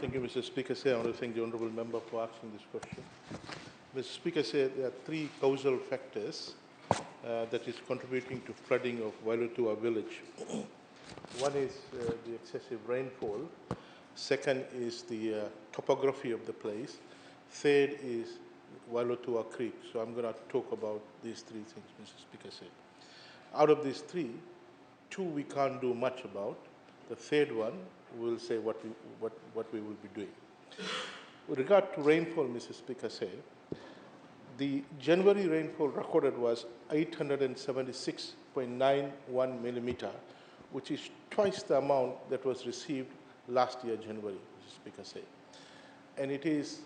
Thank you, Mr. Speaker. I want to thank the Honourable Member for asking this question. Mr. Speaker, there are three causal factors that is contributing to flooding of Wailotua Village. One is the excessive rainfall. Second is the topography of the place. Third is Wailotua Creek. So I'm going to talk about these three things, Mr. Speaker. Out of these three, two we can't do much about. The third one, we'll say what we will be doing. With regard to rainfall, Mr. Speaker, the January rainfall recorded was 876.91 millimeter, which is twice the amount that was received last year, January, Mr. Speaker. And it is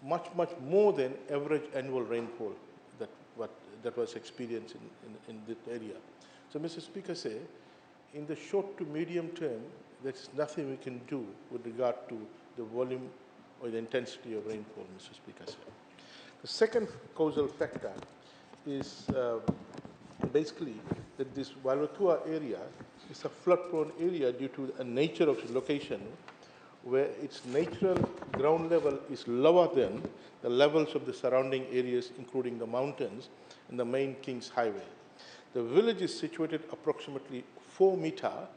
much more than average annual rainfall that was experienced in this area. So, Mr. Speaker, in the short to medium term, there's nothing we can do with regard to the volume or the intensity of rainfall, Mr. Speaker. The second causal factor is basically that this Wailotua area is a flood-prone area due to the nature of its location, where its natural ground level is lower than the levels of the surrounding areas, including the mountains and the main King's Highway. The village is situated approximately 4 meters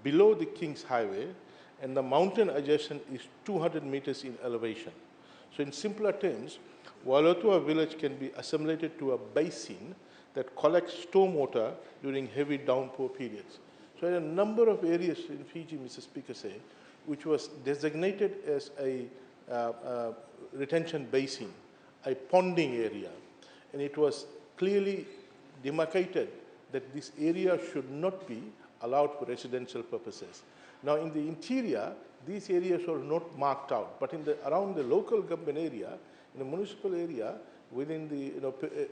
below the King's Highway, and the mountain adjacent is 200 meters in elevation. So in simpler terms, Wailotua Village can be assimilated to a basin that collects stormwater during heavy downpour periods. So in a number of areas in Fiji, Mr. Speaker, which was designated as a retention basin, a ponding area, and it was clearly demarcated that this area should not be allowed for residential purposes. Now, in the interior, these areas were not marked out, but around the local government area, in the municipal area, within the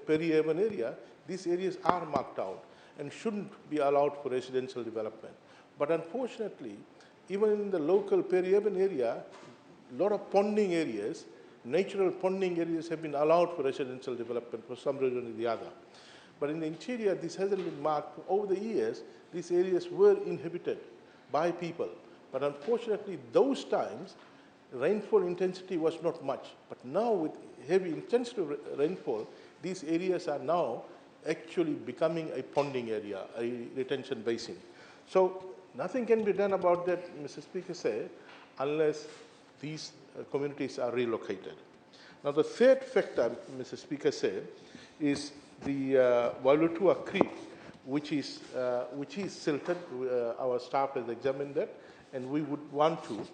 peri-urban area, these areas are marked out and shouldn't be allowed for residential development. But unfortunately, even in the local peri-urban area, a lot of ponding areas, natural ponding areas have been allowed for residential development for some reason or the other. But in the interior, this hasn't been marked. Over the years, these areas were inhabited by people. But unfortunately, those times, rainfall intensity was not much. But now, with heavy intensity rainfall, these areas are now actually becoming a ponding area, a retention basin. So nothing can be done about that, Mr. Speaker, unless these communities are relocated. Now, the third factor, Mr. Speaker, is the Wailotua Creek, which is silted. Our staff has examined that, and we would want to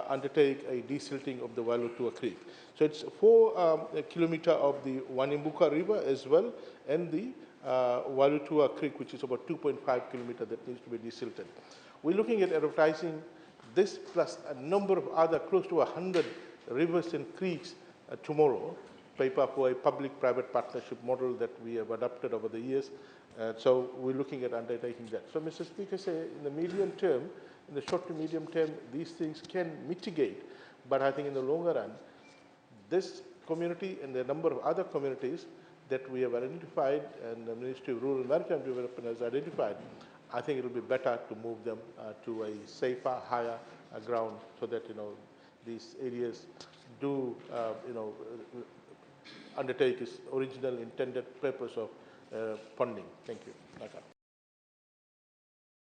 undertake a desilting of the Wailotua Creek. So it's 4 kilometers of the Wanimbuka River as well, and the Wailotua Creek, which is about 2.5 kilometers that needs to be desilted. We're looking at advertising this plus a number of other, close to 100 rivers and creeks tomorrow, paper for a public-private partnership model that we have adopted over the years. So we're looking at undertaking that. So, Mr. Speaker, in the medium term, in the short to medium term, these things can mitigate. But I think in the longer run, this community and the number of other communities that we have identified and the Ministry of Rural and Maritime Development has identified, I think it will be better to move them to a safer, higher ground so that, these areas do, undertake its original intended purpose of ponding. Thank you.